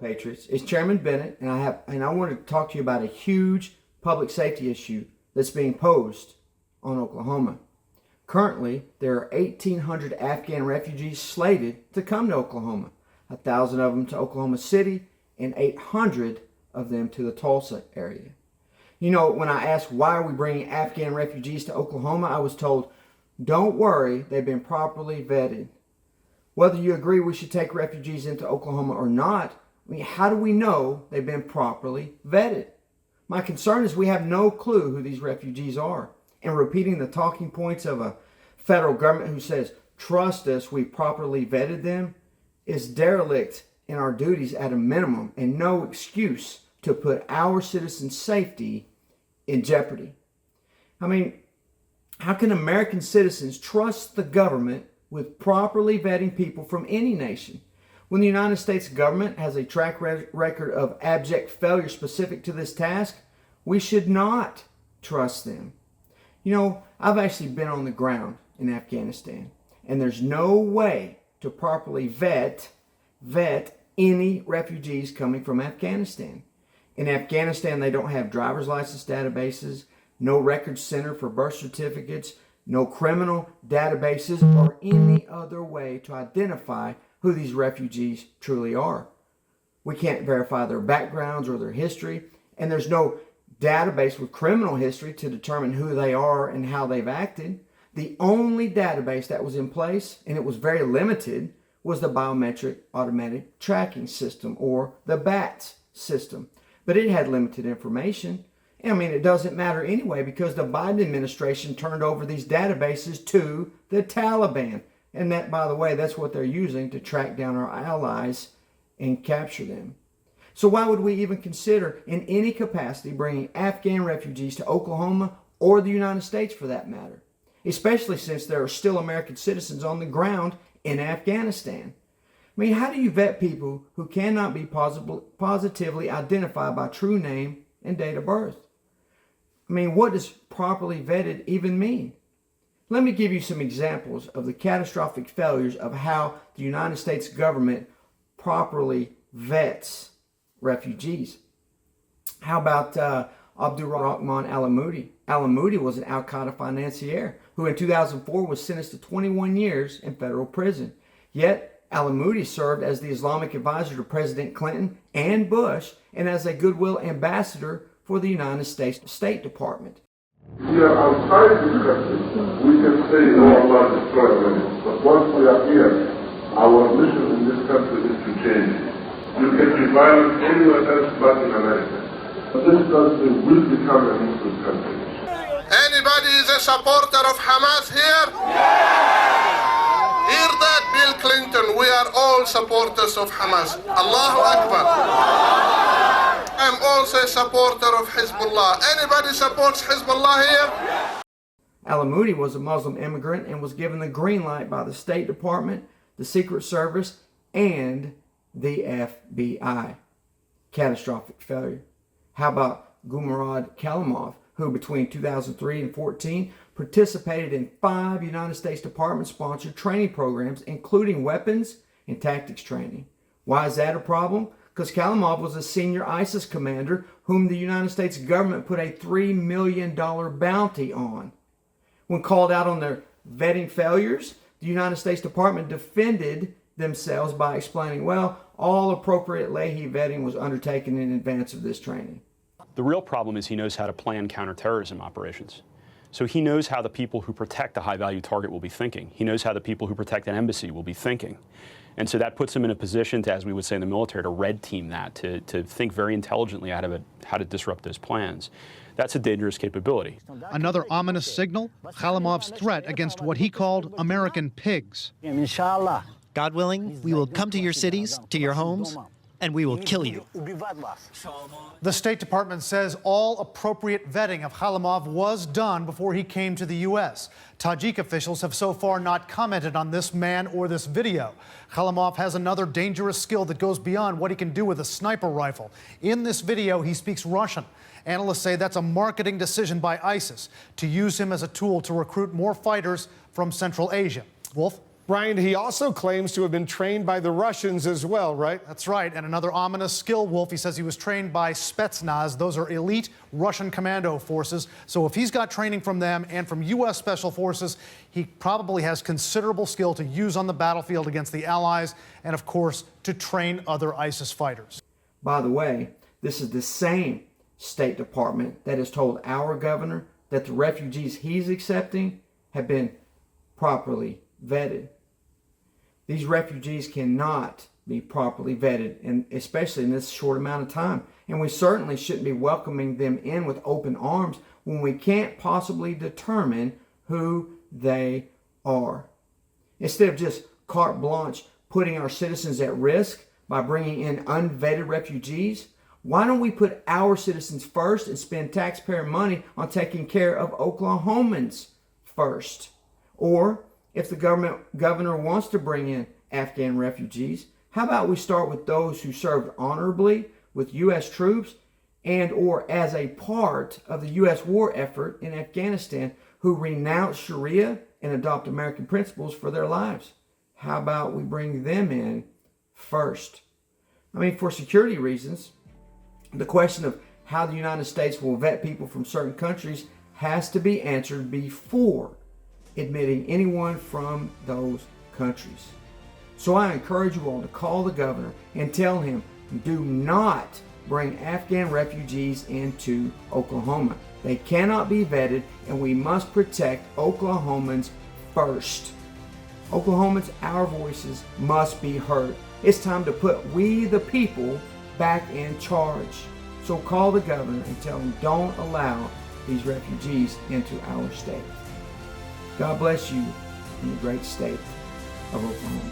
Patriots, it's Chairman Bennett, and I want to talk to you about a huge public safety issue that's being posed on Oklahoma. Currently, there are 1,800 Afghan refugees slated to come to Oklahoma, 1,000 of them to Oklahoma City, and 800 of them to the Tulsa area. You know, when I asked why are we bringing Afghan refugees to Oklahoma, I was told, don't worry, they've been properly vetted. Whether you agree we should take refugees into Oklahoma or not, I mean, how do we know they've been properly vetted? My concern is we have no clue who these refugees are. And repeating the talking points of a federal government who says, trust us, we properly vetted them, is derelict in our duties at a minimum and no excuse to put our citizens' safety in jeopardy. I mean, how can American citizens trust the government with properly vetting people from any nation? When the United States government has a track record of abject failure specific to this task, we should not trust them. You know, I've actually been on the ground in Afghanistan, and there's no way to properly vet any refugees coming from Afghanistan. In Afghanistan, they don't have driver's license databases, no records center for birth certificates, no criminal databases, or any other way to identify who these refugees truly are. We can't verify their backgrounds or their history, and there's no database with criminal history to determine who they are and how they've acted. The only database that was in place, and it was very limited, was the Biometric Automatic Tracking System, or the BATS system. But it had limited information. I mean, it doesn't matter anyway because the Biden administration turned over these databases to the Taliban. And that, by the way, that's what they're using to track down our allies and capture them. So why would we even consider in any capacity bringing Afghan refugees to Oklahoma or the United States for that matter? Especially since there are still American citizens on the ground in Afghanistan. I mean, how do you vet people who cannot be positively identified by true name and date of birth? I mean, what does properly vetted even mean? Let me give you some examples of the catastrophic failures of how the United States government properly vets refugees. How about Abdurrahman al-Amoudi? Al-Amoudi was an al-Qaeda financier who in 2004 was sentenced to 21 years in federal prison. Yet, al-Amoudi served as the Islamic advisor to President Clinton and Bush and as a goodwill ambassador for the United States State Department. We are outside this country. We can say, oh, Allah destroy them. But once we are here, our mission in this country is to change. You can be violent anywhere else but in America. But this country will become a Muslim country. Anybody is a supporter of Hamas here? Hear that, Bill Clinton? We are all supporters of Hamas. Allahu Akbar. I'm also a supporter of Hezbollah. Anybody supports Hezbollah here? Al-Amoudi was a Muslim immigrant and was given the green light by the State Department, the Secret Service, and the FBI. Catastrophic failure. How about Gulmurad Kalimov, who between 2003 and 2014 participated in 5 United States Department-sponsored training programs, including weapons and tactics training. Why is that a problem? Because Kalimov was a senior ISIS commander whom the United States government put a $3 million bounty on. When called out on their vetting failures, the United States Department defended themselves by explaining, well, all appropriate Leahy vetting was undertaken in advance of this training. The real problem is he knows how to plan counterterrorism operations. So he knows how the people who protect a high-value target will be thinking. He knows how the people who protect an embassy will be thinking. And so that puts him in a position to, as we would say in the military, to red team that, to think very intelligently out of it, how to disrupt those plans. That's a dangerous capability. Another ominous signal, Khalimov's threat against what he called American pigs. God willing, we will come to your cities, to your homes, and we will kill you. The State Department says all appropriate vetting of Khalimov was done before he came to the U.S. Tajik officials have so far not commented on this man or this video. Khalimov has another dangerous skill that goes beyond what he can do with a sniper rifle. In this video, he speaks Russian. Analysts say that's a marketing decision by ISIS to use him as a tool to recruit more fighters from Central Asia. Wolf? Brian, he also claims to have been trained by the Russians as well, right? That's right. And another ominous skill, Wolf, he says he was trained by Spetsnaz. Those are elite Russian commando forces. So if he's got training from them and from U.S. Special Forces, he probably has considerable skill to use on the battlefield against the Allies and, of course, to train other ISIS fighters. By the way, this is the same State Department that has told our governor that the refugees he's accepting have been properly vetted. These refugees cannot be properly vetted, and especially in this short amount of time. And we certainly shouldn't be welcoming them in with open arms when we can't possibly determine who they are. Instead of just carte blanche putting our citizens at risk by bringing in unvetted refugees, why don't we put our citizens first and spend taxpayer money on taking care of Oklahomans first? Or if the governor wants to bring in Afghan refugees, how about we start with those who served honorably with U.S. troops and or as a part of the U.S. war effort in Afghanistan who renounce Sharia and adopt American principles for their lives? How about we bring them in first? I mean, for security reasons, the question of how the United States will vet people from certain countries has to be answered before admitting anyone from those countries. So I encourage you all to call the governor and tell him, do not bring Afghan refugees into Oklahoma. They cannot be vetted, and we must protect Oklahomans first. Oklahomans, our voices must be heard. It's time to put we the people back in charge. So call the governor and tell him, don't allow these refugees into our state. God bless you in the great state of Oklahoma.